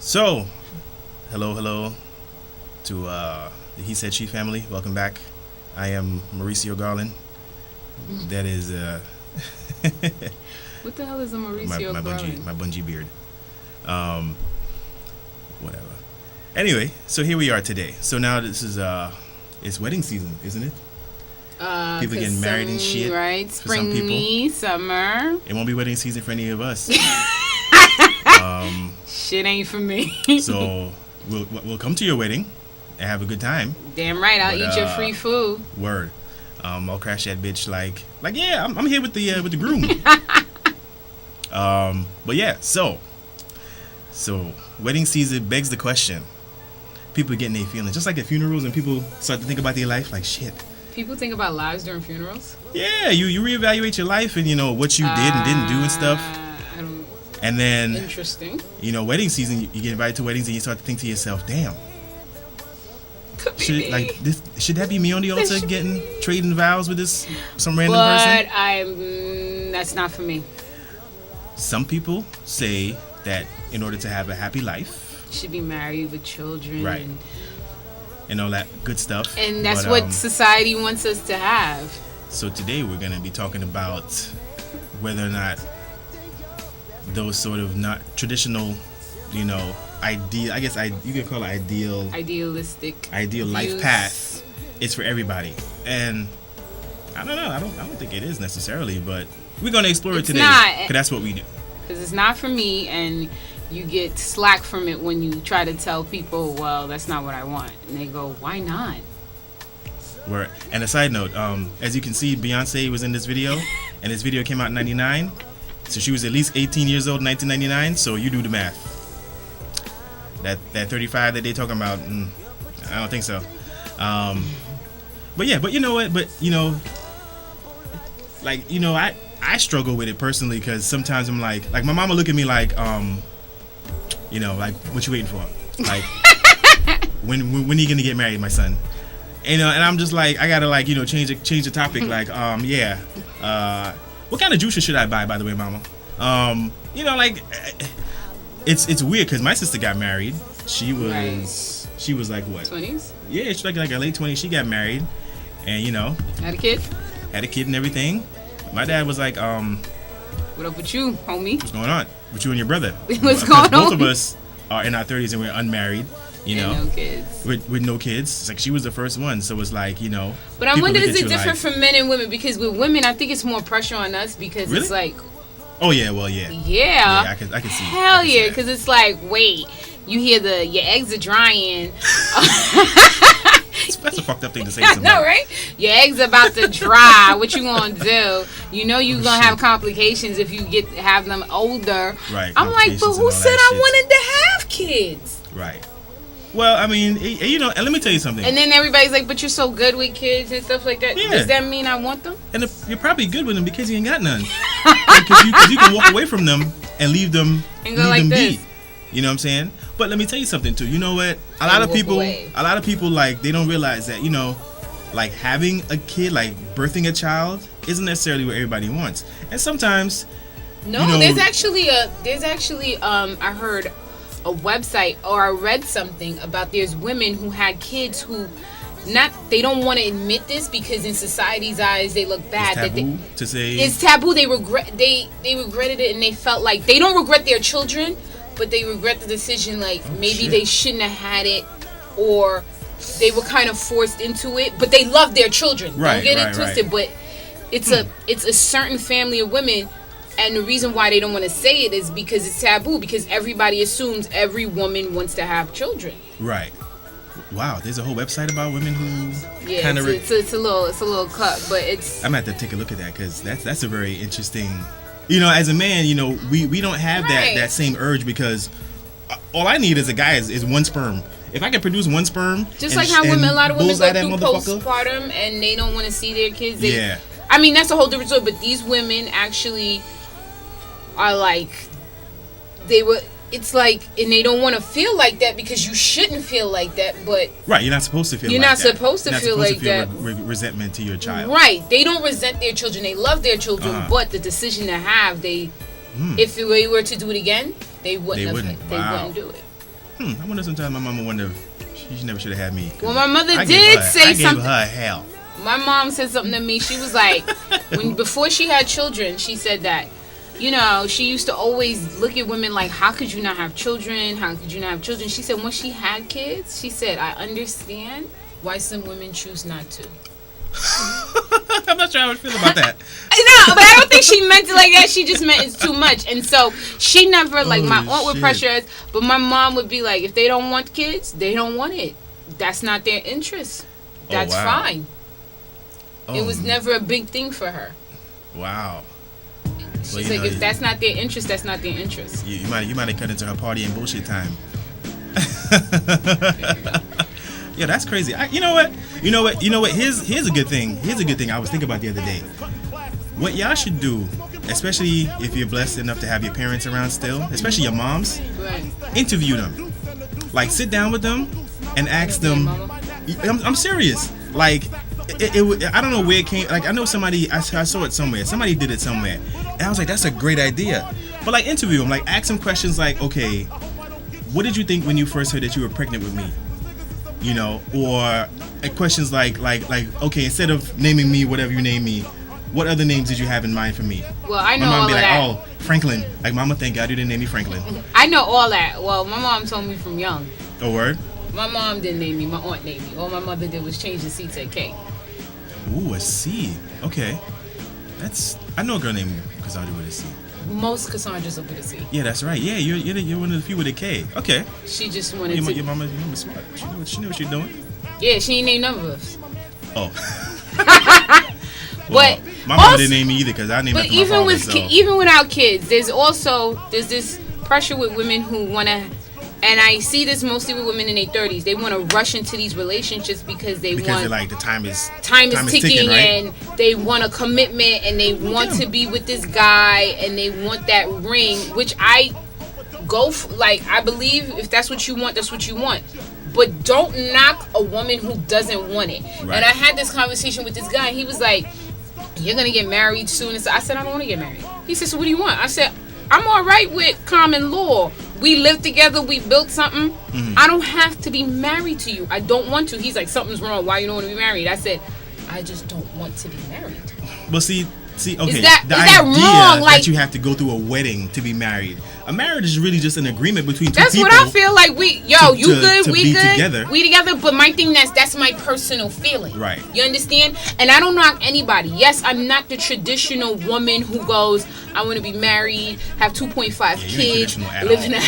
So, hello to the He Said She family. Welcome back. I am Mauricio Garland. That is What the hell is a Mauricio Garland? my bungee beard. Whatever. Anyway, so here we are today. So now this is it's wedding season, isn't it? People getting married and shit. Right, spring, summer. It won't be wedding season for any of us. Shit ain't for me. So we'll come to your wedding and have a good time. Damn right, I'll eat your free food. Word. I'll crash that bitch like yeah, I'm here with the groom. But yeah, so wedding season begs the question. People are getting their feelings, just like at funerals, and people start to think about their life. Like shit. People think about lives during funerals. Yeah, you reevaluate your life and what you did and didn't do and stuff. And then interesting. Wedding season, you get invited to weddings and you start to think to yourself, damn. Should that be me on the altar trading vows with some random person? But that's not for me. Some people say that in order to have a happy life, you should be married with children, right, and all that good stuff. And that's what society wants us to have. So today we're gonna be talking about whether or not those sort of not traditional, ideal, I guess you could call it ideal life path is for everybody. And I don't know, I don't think it is necessarily, but we're gonna explore it today because that's what we do. Because it's not for me, and you get slack from it when you try to tell people, well, that's not what I want, and they go, why not? And a side note, as you can see, Beyonce was in this video, and this video came out in '99. So she was at least 18 years old in 1999. So you do the math. That 35 that they talking about, I don't think so. But you know what? I struggle with it personally because sometimes I'm like my mama look at me like what you waiting for? Like when are you gonna get married, my son? And I'm just like I gotta change the topic what kind of juices should I buy, by the way, mama? It's weird because my sister got married. She was like what? 20s? Yeah, she's like her late 20s. She got married, and had a kid and everything. My dad was like, what up with you, homie? What's going on with you and your brother? What's going on? Both of us are in our 30s and we're unmarried. And no kids. With no kids. It's like she was the first one, so it's like, But I wonder, is it different for men and women? Because with women, I think it's more pressure on us because really? It's like... Oh, yeah, well, yeah. Yeah. I can see. Hell yeah, because it's like, wait, you hear your eggs are drying. That's a fucked up thing to say to somebody. No, right? Your eggs about to dry. What you gonna do? You're gonna have complications if you have them older. Right. I'm like, but who said I wanted to have kids? Right. Well, I mean, and let me tell you something. And then everybody's like, but you're so good with kids and stuff like that. Yeah. Does that mean I want them? And you're probably good with them because you ain't got none. Because you can walk away from them and leave them be. You know what I'm saying? But let me tell you something too. You know what? A lot of people they don't realize that having a kid, birthing a child, isn't necessarily what everybody wants. And sometimes, there's actually I heard a website, or I read something about there's women who had kids who they don't want to admit this because in society's eyes they look bad. It's taboo. They regretted it, and they felt like they don't regret their children, but they regret the decision. Maybe they shouldn't have had it, or they were kind of forced into it. But they love their children. Right, don't get it twisted. Right. But it's a certain family of women. And the reason why they don't want to say it is because it's taboo. Because everybody assumes every woman wants to have children. Right. Wow. There's a whole website about women who. Yeah. It's a little cut, but it's. I'm gonna have to take a look at that because that's a very interesting. As a man, we don't have that same urge because all I need as a guy is one sperm. If I can produce one sperm. Just like how a lot of women go through postpartum and they don't want to see their kids. Yeah. I mean, that's a whole different story. But these women actually are and they don't want to feel like that because you shouldn't feel like that, but right, you're not supposed to feel like that. Resentment to your child. Right, they don't resent their children, they love their children, but the decision to have, if they were to do it again, they wouldn't do it. I wonder sometimes my mama wonder if she never should have had me. Well, my mother did say something. I gave her hell. My mom said something to me. She was like, before she had children, she said that, she used to always look at women like, how could you not have children? How could you not have children? She said when she had kids, she said, I understand why some women choose not to. I'm not sure how I feel about that. No, but I don't think she meant it like that. She just meant it's too much. And so she never, like, my aunt would pressure us, but my mom would be like, if they don't want kids, they don't want it. That's not their interest. That's fine. It was never a big thing for her. Wow. She's like, if that's not their interest, that's not their interest. You might have cut into her party and bullshit time. Yeah, that's crazy. You know what? Here's a good thing. Here's a good thing I was thinking about the other day. What y'all should do, especially if you're blessed enough to have your parents around still, especially your moms, interview them. Like, sit down with them and ask them. I'm serious. Like, I don't know where it came. Like, I know somebody. I saw it somewhere. Somebody did it somewhere, and I was like, that's a great idea. But like, interview them. Like, ask them questions like, okay, what did you think when you first heard that you were pregnant with me? Or questions like, okay, instead of naming me whatever you name me, what other names did you have in mind for me? Well, I know my mom all be of like, that. oh, Franklin. Like, mama, thank God you didn't name me Franklin. I know all that. Well, my mom told me from young. Oh, word? My mom didn't name me. My aunt named me. All my mother did was change the C to a K. Ooh, a C. Okay. I know a girl named Cassandra with a C. Most Cassandras are with a C. Yeah, that's right. Yeah, you're one of the few with a K. Okay. She just wanted to. Your mama's smart. She knew what she's doing. Yeah, she ain't named none of us. Oh. Well, my mama didn't name me either because I named her. But even without kids, there's this pressure with women who wanna. And I see this mostly with women in their 30s. They want to rush into these relationships because they're like, the time is ticking, right? And they want a commitment and they want to be with this guy and they want that ring, which I I believe if that's what you want, that's what you want. But don't knock a woman who doesn't want it. Right. And I had this conversation with this guy and he was like, you're going to get married soon. And so I said, I don't want to get married. He said, so what do you want? I said, I'm all right with common law. We lived together. We built something. Mm-hmm. I don't have to be married to you. I don't want to. He's like, something's wrong. Why you don't want to be married? I said, I just don't want to be married. Well, see, okay. Is that wrong? Like, that you have to go through a wedding to be married. A marriage is really just an agreement between two people. That's what I feel like. We good. Together. We together. But my thing, that's my personal feeling. Right. You understand? And I don't knock anybody. Yes, I'm not the traditional woman who goes, I want to be married, have 2.5 kids, live in a.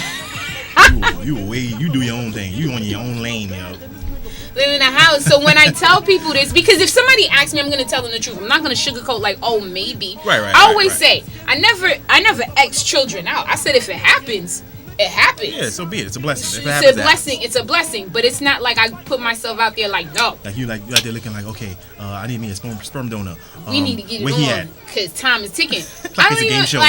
You do your own thing. You on your own lane, Live in a house. So when I tell people this, because if somebody asks me, I'm going to tell them the truth. I'm not going to sugarcoat like, oh, maybe. Right. I always say, I never X children out. I said if it happens, it happens. Yeah, so be it. It's a blessing. It's a blessing. But it's not like I put myself out there like, no. Like you out there looking like, okay, I need me a sperm donor. We need to get it on because time is ticking. Like it's a game show.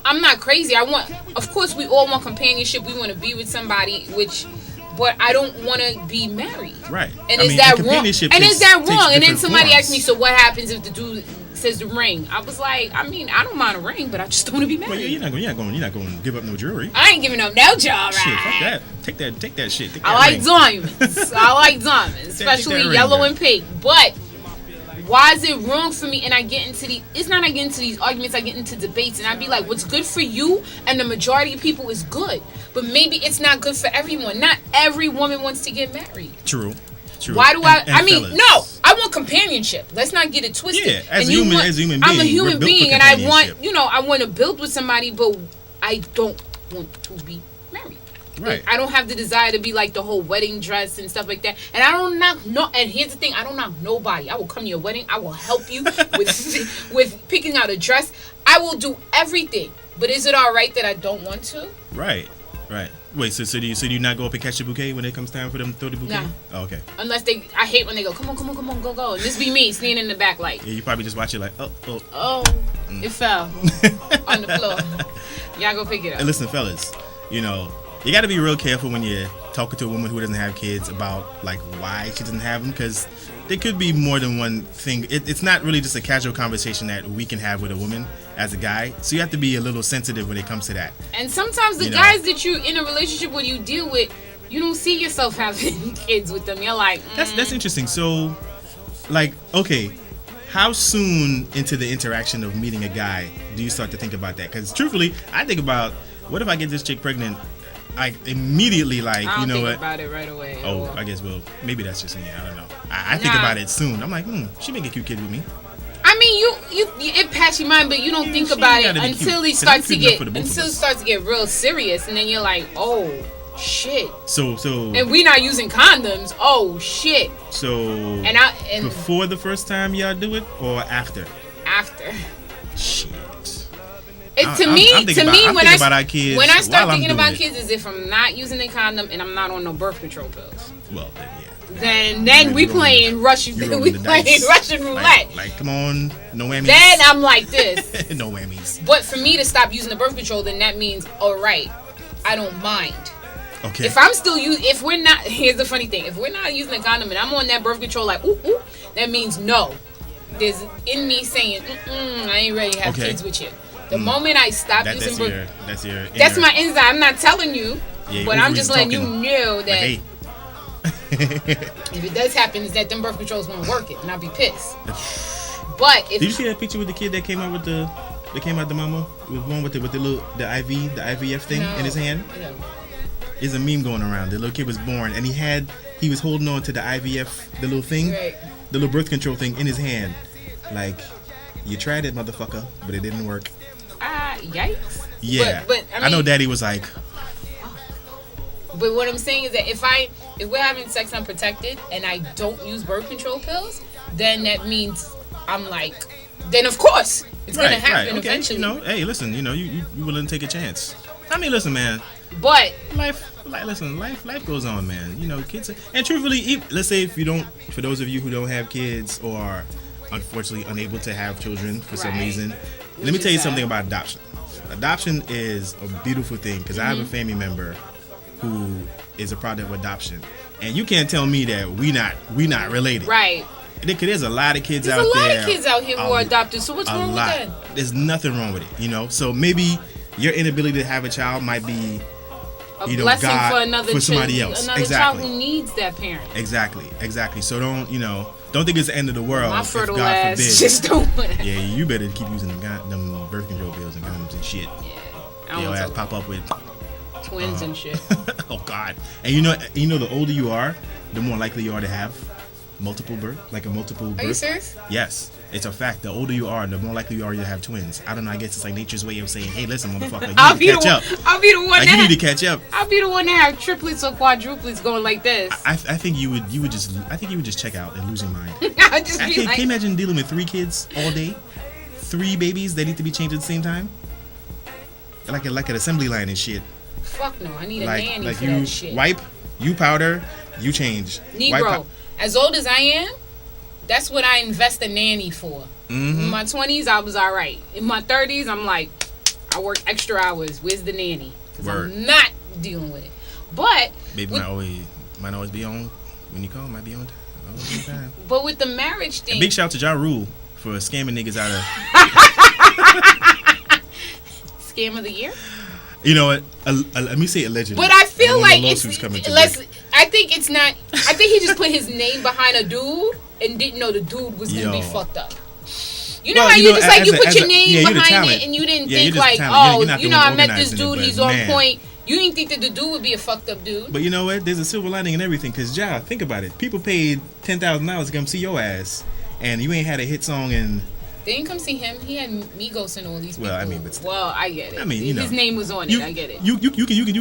I'm not crazy. Of course, we all want companionship. We want to be with somebody, but I don't want to be married. Right. And is that wrong? And then somebody asked me, so what happens if the dude says the ring? I was like, I don't mind a ring, but I just don't want to be married. Well, you're not going to give up no jewelry. I ain't giving up no jewelry. Shit, fuck that. Take that shit. Take that I like ring. diamonds, especially yellow and pink. But why is it wrong for me? And I get into these arguments, I get into debates, and I be like, what's good for you and the majority of people is good. But maybe it's not good for everyone. Not every woman wants to get married. True. Why do fellas. No, I want companionship. Let's not get it twisted. Yeah, as a human being. I'm a human being, and I want to build with somebody, but I don't want to be married. Right. I don't have the desire to be like the whole wedding dress and stuff like that. And I don't knock and here's the thing, I don't knock nobody. I will come to your wedding. I will help you with picking out a dress. I will do everything. But is it all right that I don't want to? Right. Wait, so do you not go up and catch the bouquet when it comes time for them to throw the bouquet? No. Oh, okay. Unless I hate when they go, come on, go. And this be me standing in the back like. Yeah, you probably just watch it like, It fell on the floor. Y'all go pick it up. And listen, fellas, you got to be real careful when you're talking to a woman who doesn't have kids about like why she doesn't have them, because there could be more than one thing. It's not really just a casual conversation that we can have with a woman as a guy. So you have to be a little sensitive when it comes to that. And sometimes the guys that you in a relationship with, you deal with, you don't see yourself having kids with them. You're like, that's interesting. So, like, okay, how soon into the interaction of meeting a guy do you start to think about that? Because truthfully, I think about, what if I get this chick pregnant? I immediately, like, I don't you know think what? about it right away. Oh, I guess, well, maybe that's just me. I don't know. I think about it soon. I'm like, she make a cute kid with me. I mean, it passes your mind, but you don't think about it until it starts to get real serious, and then you're like, oh shit. So and we not using condoms. Oh shit. So and before the first time y'all do it, or after? After. Shit. To me, when I start thinking about kids, is if I'm not using a condom and I'm not on no birth control pills. Well, then yeah. Then we playing Russian roulette. Like, come on, no whammies. Then I'm like this. No whammies. But for me to stop using the birth control, then that means, all right, I don't mind. Okay. If I'm still if we're not, here's the funny thing: if we're not using a condom and I'm on that birth control, like ooh, that means no. There's in me saying, I ain't ready to have kids with you. The moment I stop using birth, that's my inside. I'm not telling you, but I'm just letting you know that. Like, hey. If it does happen, is that them birth controls won't work it, and I'll be pissed. But if did you see that picture with the kid that came out the mama with one with the IVF thing in his hand? No. There's a meme going around. The little kid was born and he was holding on to the IVF, the little thing, the little birth control thing in his hand. Like, you tried it, motherfucker, but it didn't work. Yikes. Yeah. But I know Daddy was like. But what I'm saying is that if we're having sex unprotected and I don't use birth control pills, then that means I'm like, then of course it's gonna happen eventually. Hey, listen, you willing to take a chance. I mean, listen, man. But life goes on, man. Kids. And truthfully, let's say for those of you who don't have kids or are unfortunately unable to have children for some reason, let me tell you something about adoption. Adoption is a beautiful thing because I have a family member who is a product of adoption, and you can't tell me that we not related. Right. There's a lot of kids out there. There's a lot of kids out here who are adopted. So what's wrong with that? There's nothing wrong with it. So maybe your inability to have a child might be a blessing God for somebody else. Another child who needs that parent. Exactly. So don't think it's the end of the world. My fertile ass just don't want to. Yeah, you better keep using them birth control pills and condoms and shit. Yeah. Your ass pop up with twins and shit. Oh God! And the older you are, the more likely you are to have multiple birth. Are you serious? Yes, it's a fact. The older you are, the more likely you are to have twins. I don't know. I guess it's like nature's way of saying, "Hey, listen, motherfucker, you need to catch up." I'll be the one. Like, you need to catch up. I'll be the one to have triplets or quadruplets going like this. I think you would just check out and lose your mind. I'd just be like, can you imagine dealing with 3 kids all day? 3 babies that need to be changed at the same time, like an assembly line and shit. Fuck no, I need a nanny for you that shit. Wipe, you powder, you change. Negro, as old as I am, that's what I invest a nanny for. Mm-hmm. In my 20s, I was all right. In my 30s, I'm like, I work extra hours. Where's the nanny? Because I'm not dealing with it. But baby might always be on when you call. Might be on time. But with the marriage thing, and big shout out to Ja Rule for scamming niggas out of scam of the year. You know what? Let me say allegedly. But I feel like I think it's not. I think he just put his name behind a dude and didn't know the dude was gonna be fucked up. You know how you just like you put your name behind it and you didn't think like, oh, I met this dude, he's on point. You didn't think that the dude would be a fucked up dude. But you know what? There's a silver lining in everything. Cause Ja, think about it. People paid $10,000 to come see your ass, and you ain't had a hit song and. They didn't come see him. He had Migos and all these people. Well, I mean, but still. Well, I get it. I mean, his name was on it. I get it. You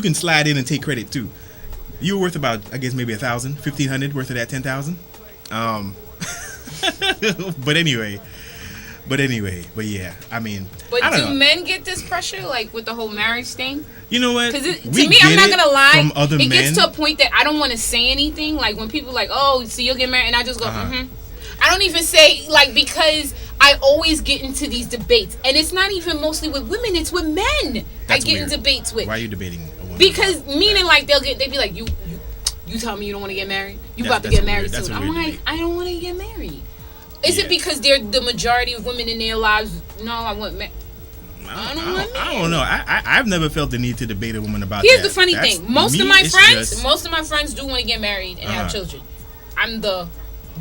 can slide in and take credit too. You were worth about, I guess, maybe 1,000, 1,500 worth of that 10,000. But yeah, I mean. But do men get this pressure, like with the whole marriage thing? You know what? Because to me, I'm not gonna lie. It gets to a point that I don't want to say anything. Like when people are like, "Oh, so you'll get married," and I just go, "Mm-hmm." I don't even say because I always get into these debates, and it's not even mostly with women; it's with men. I get in debates with. Why are you debating a woman? Because meaning like they'd be like, "You You tell me you don't want to get married. You about to get married soon. I'm like, I don't want to get married. Is it because they're the majority of women in their lives? No, I want married. I don't know. I've never felt the need to debate a woman about Here's the funny thing. Most of my friends do want to get married and have children. I'm the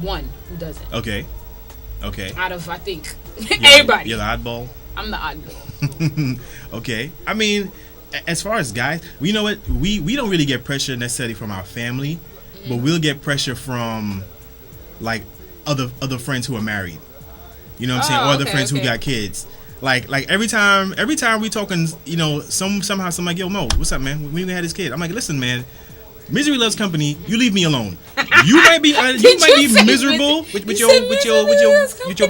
one who doesn't. Okay. Out of, I think, everybody. You're the oddball? I'm the oddball. Okay. I mean, as far as guys, you know what? We don't really get pressure necessarily from our family, but we'll get pressure from, like, other friends who are married. You know what I'm saying? Or other friends who got kids. Like every time we talking, you know, somehow somebody, yo, Mo, what's up, man? When you had this kid, I'm like, listen, man, misery loves company. You leave me alone. You might be miserable with your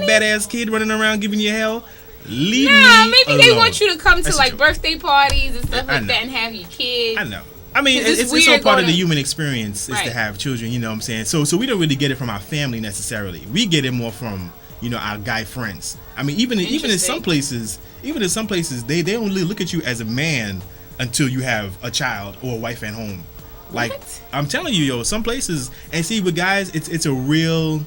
badass kid running around giving you hell. Leave me alone. They want you to come to like birthday parties and stuff like that and have your kids. I know. I mean, it's all part of the human experience is to have children. You know what I'm saying? So we don't really get it from our family necessarily. We get it more from, you know, our guy friends. I mean, even in some places, they don't really look at you as a man until you have a child or a wife at home. Like, what? I'm telling you, yo, some places, and see with guys, it's a real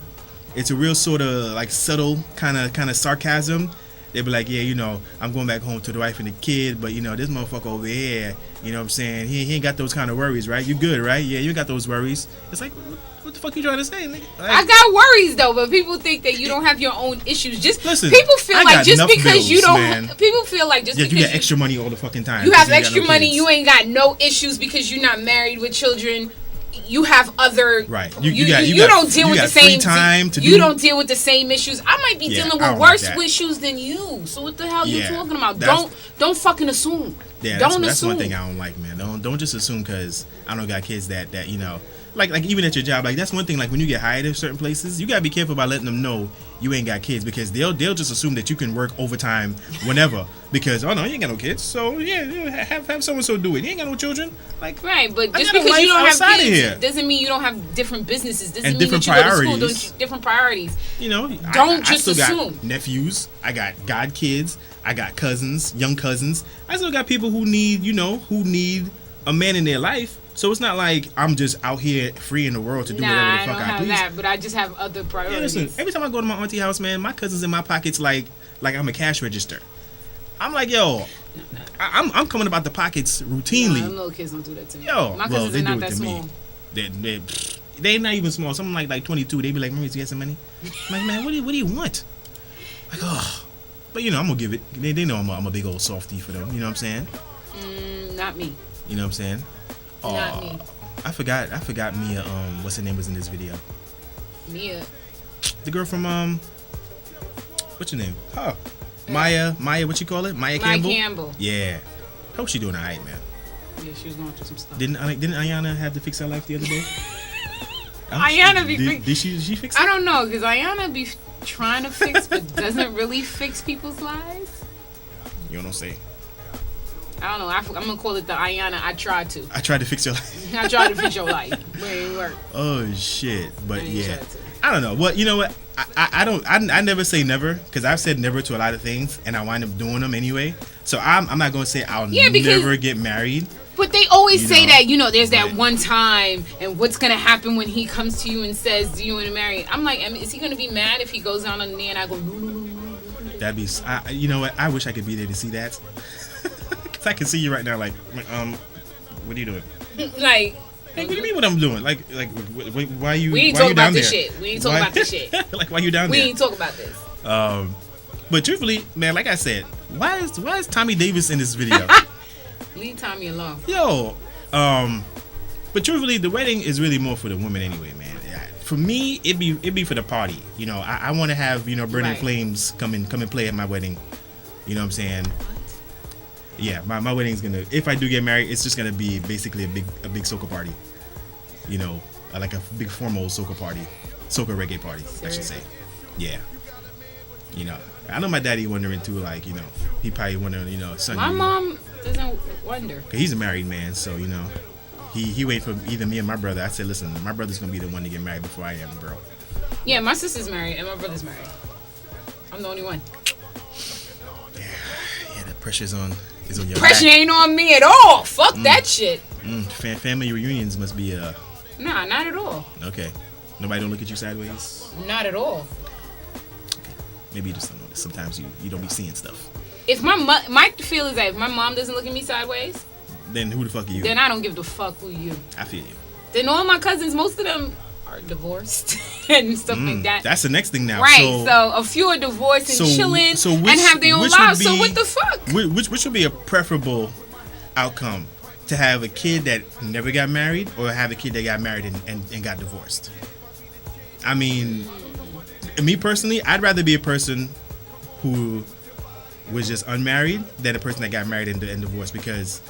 sort of like subtle kind of sarcasm. They be like, yeah, you know, I'm going back home to the wife and the kid, but you know, this motherfucker over here, you know what I'm saying? He ain't got those kind of worries, right? You good, right? Yeah, you got those worries. It's like, what the fuck you trying to say, nigga? Like, I got worries though, but people think that you don't have your own issues. Listen, people feel like just because bills, you don't. Man. People feel like just because you got extra money all the fucking time. You have extra money. You ain't got no issues because you're not married with children. You have other right. You don't deal with the same time. You don't deal with the same issues. I might be dealing with worse issues than you. So what the hell you talking about? Don't fucking assume. Yeah, that's one thing I don't like, man. Don't just assume because I don't got kids that you know. Like even at your job, like that's one thing. Like when you get hired at certain places, you gotta be careful about letting them know you ain't got kids because they'll just assume that you can work overtime whenever because oh no, you ain't got no kids, so yeah, have so and so do it. You ain't got no children, like right. But just because you don't have kids doesn't mean you don't have different businesses. Doesn't mean that you go to school. Different priorities. You know, don't just assume. Got nephews, I got god kids, I got cousins, young cousins. I still got people who need a man in their life. So it's not like I'm just out here free in the world to do whatever the fuck I please. That, but I just have other priorities. Yeah, listen, every time I go to my auntie house, man, my cousin's in my pockets like I'm a cash register. I'm like, yo, I'm coming about the pockets routinely. Them little kids don't do that to me. Yo, my cousins are not that small. They're not even small. Some like 22. They be like, Maurice, you got some money? I'm like, man, what do you want? Like, oh, but you know, I'm gonna give it. They know I'm a big old softie for them. You know what I'm saying? Not me. You know what I'm saying? Not me. I forgot Mia. What's her name was in this video? Mia. The girl from what's her name? Huh? Maya. What you call it? Maya Campbell. Yeah. Hope she doing alright, man. Yeah, she was going through some stuff. Didn't Ayana have to fix her life the other day? Ayana did she fix it? I don't know because Ayana be trying to fix, but doesn't really fix people's lives. You don't say. I don't know. I'm gonna call it the Ayana. I tried to fix your life. I tried to fix your life, but it didn't work. Oh shit! But yeah, I don't know. Well, you know what? I never say never because I've said never to a lot of things, and I wind up doing them anyway. So I'm not gonna say I'll never get married. But they always say that, you know, there's that one time, and what's gonna happen when he comes to you and says, "Do you want to marry?" I'm like, is he gonna be mad if he goes down on the knee and I go, no? That'd be. You know what? I wish I could be there to see that. I can see you right now, like, what are you doing? Like, what do you mean what I'm doing? Like, why are you? We ain't talking about this shit. We ain't talking about this shit. Like, why you down there? We ain't talking about this. But truthfully, man, like I said, why is Tommy Davis in this video? Leave Tommy alone. Yo, but truthfully, the wedding is really more for the women anyway, man. For me, it'd be for the party. You know, I want to have burning flames come and play at my wedding. You know what I'm saying? Yeah, my wedding's gonna. If I do get married, it's just gonna be basically a big soca party. You know, like a big formal soca party, soca reggae party, I should say. Yeah. You know, I know my daddy wondering too. Like, you know, he probably wondering, son. My mom doesn't wonder. Cause he's a married man, so he wait for either me or my brother. I said, listen, my brother's gonna be the one to get married before I am, bro. Yeah, my sister's married and my brother's married. I'm the only one. Yeah, the pressure's on. Pressure ain't on me at all. Fuck that shit. Family reunions must be Nah, not at all. Okay. Nobody don't look at you sideways? Not at all. Okay. Maybe you just don't notice. Sometimes you don't be seeing stuff. If my feel is that if my mom doesn't look at me sideways, then who the fuck are you? Then I don't give the fuck who you. I feel you. Then all my cousins, most of them are divorced and stuff like that. That's the next thing now. Right. So a few are divorced and chilling and have their own lives. So what the fuck? Which would be a preferable outcome? To have a kid that never got married, or have a kid that got married and got divorced? I mean, me personally, I'd rather be a person who was just unmarried than a person that got married and divorced, because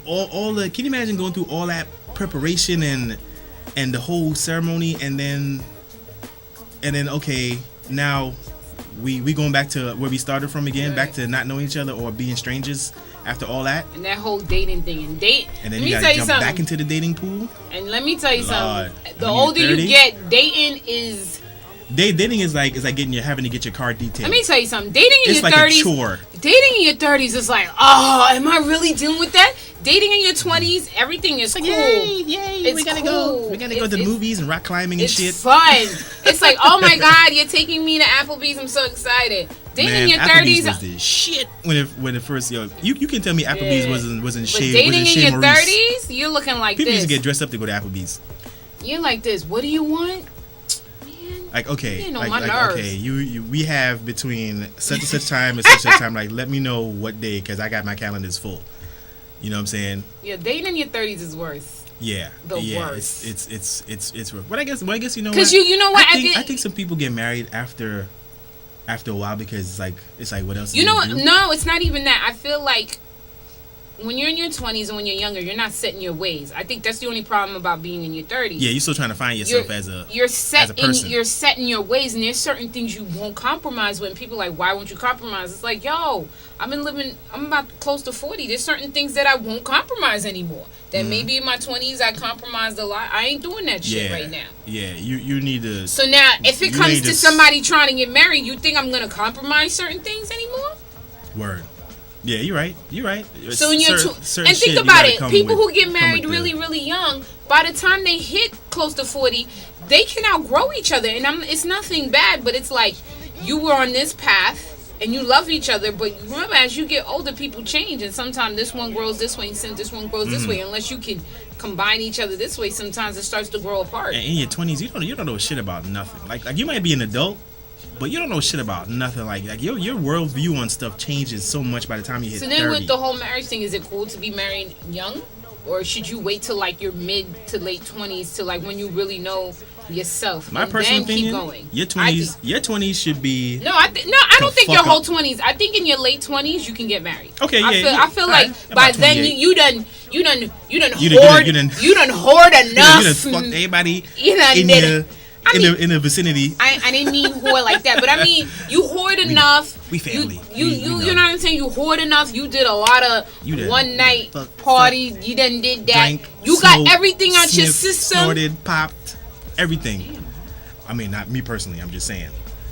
all the, can you imagine going through all that preparation and the whole ceremony, and then okay, now we going back to where we started from again, right. Back to not knowing each other or being strangers after all that, and that whole dating thing, and then you gotta jump back into the dating pool. And let me tell you something, the older you get, dating is like having to get your car detailed. Let me tell you something. Dating in your 30s, like a chore. Dating in your 30s is like, oh, am I really dealing with that? Dating in your 20s, everything is cool. Yay! It's cool. We're gonna go to the movies and rock climbing and shit. It's fun. It's like, oh my god, you're taking me to Applebee's. I'm so excited. Dating in your Applebee's 30s was the shit when it first you can tell me Applebee's wasn't shade. Dating in your 30s, you're looking like people this. Used to get dressed up to go to Applebee's. You're like this. What do you want? Like, okay, my nerves. Okay, we have between such and such time and such time. Like, let me know what day, because I got my calendars full. You know what I'm saying? Yeah, dating in your 30s is worse. Yeah, worst. It's worse. But I guess you know. Because you know what? I think some people get married after a while, because it's like what else? You know what? No, it's not even that. I feel like when you're in your 20s and when you're younger, you're not set in your ways. I think that's the only problem about being in your 30s. Yeah, you're still trying to find yourself as a person. You're set in your ways, and there's certain things you won't compromise with. And people are like, why won't you compromise? It's like, yo, I'm about close to 40. There's certain things that I won't compromise anymore. That maybe in my 20s I compromised a lot. I ain't doing that shit right now. Yeah, you need to. So now, if it comes to somebody trying to get married, you think I'm going to compromise certain things anymore? Word. Yeah, you're right. So when you're and think about it, people who get married really, really young, by the time they hit close to 40, they can outgrow each other. And it's nothing bad, but it's like you were on this path and you love each other, but remember, as you get older, people change, and sometimes this one grows this way and this one grows this way. Unless you can combine each other this way, sometimes it starts to grow apart. And in your 20s, you don't know shit about nothing. Like you might be an adult, but you don't know shit about nothing. Like your worldview on stuff changes so much by the time you hit 30. So then with the whole marriage thing, is it cool to be married young? Or should you wait till like your mid to late 20s to like when you really know yourself? My personal opinion, keep going. Your 20s should be. No, I don't think your whole 20s. I think in your late 20s you can get married. Okay, I feel like by then you done hoard enough. You done fucked everybody in the vicinity. I didn't mean hoard like that, but I mean you hoard enough. We family. You know what I'm saying? You hoard enough. You did a lot of one night parties. You done did that. Drank, you got everything out your system. Snorted, popped, everything. Damn. I mean, not me personally. I'm just saying.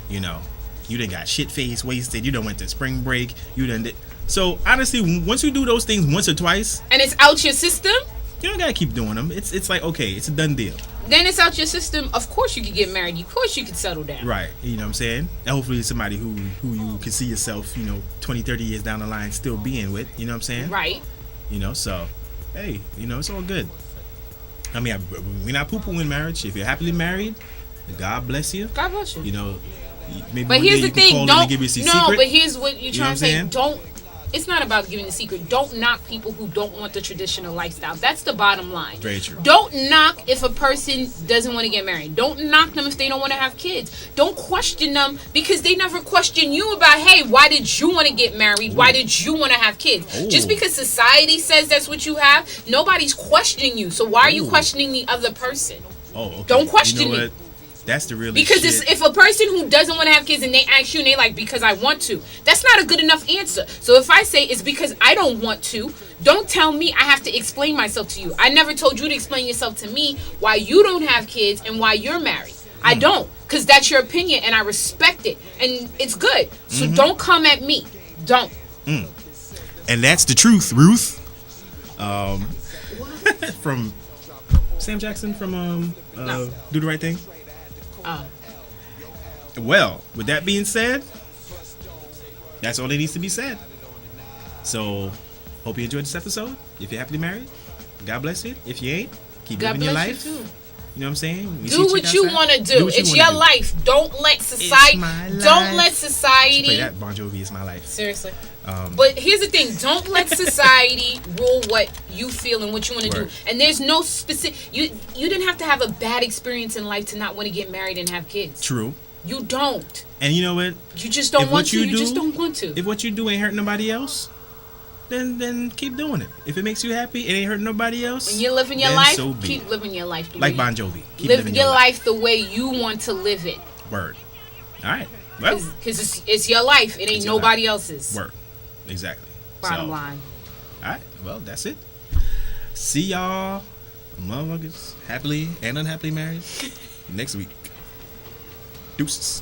You done got shit faced, wasted. You done went to spring break. You done did. So honestly, once you do those things once or twice, and it's out your system, you don't gotta keep doing them. It's like, okay, it's a done deal. Then it's out your system. Of course you could get married. Of course you could settle down. Right. You know what I'm saying? And hopefully it's somebody who you can see yourself, 20, 30 years down the line still being with. You know what I'm saying? Right. So, hey, it's all good. I mean, we're not poo-pooing marriage. If you're happily married, God bless you. God bless you. Maybe but here's the thing. But here's what you're trying to say. It's not about giving the secret. Don't knock people who don't want the traditional lifestyle. That's the bottom line. Very true. Don't knock if a person doesn't want to get married. Don't knock them if they don't want to have kids. Don't question them because they never question you about, hey, why did you want to get married? Ooh. Why did you want to have kids? Ooh. Just because society says that's what you have, nobody's questioning you. So why are you questioning the other person? Oh, okay. Don't question me. That's the real because shit. If a person who doesn't want to have kids and they ask you and they like, because I want to, that's not a good enough answer. So if I say it's because I don't want to, don't tell me I have to explain myself to you. I never told you to explain yourself to me why you don't have kids and why you're married. I don't, because that's your opinion and I respect it and it's good. So don't come at me. Don't. And that's the truth, Ruth. From Sam Jackson from No. Do the Right Thing? Oh. Well, with that being said, that's all that needs to be said. So, hope you enjoyed this episode. If you're happily married, God bless you. If you ain't, keep God living your bless life. you too. You know what I'm saying? Do what you want to do. It's your life. Don't let society. Don't let society. Play that Bon Jovi is my life. Seriously. But here's the thing: don't let society rule what you feel and what you want to do. And there's no specific. You didn't have to have a bad experience in life to not want to get married and have kids. True. You don't. And you know what? You just don't want to. You just don't want to. If what you do ain't hurting nobody else, then keep doing it. If it makes you happy, it ain't hurting nobody else. When you're living your life, keep living your life. Like Bon Jovi. Keep live your life the way you want to live it. Word. All right. Well, because it's your life. It ain't nobody else's. Word. Exactly. Bottom line. All right. Well, that's it. See y'all, motherfuckers, happily and unhappily married next week. Deuces.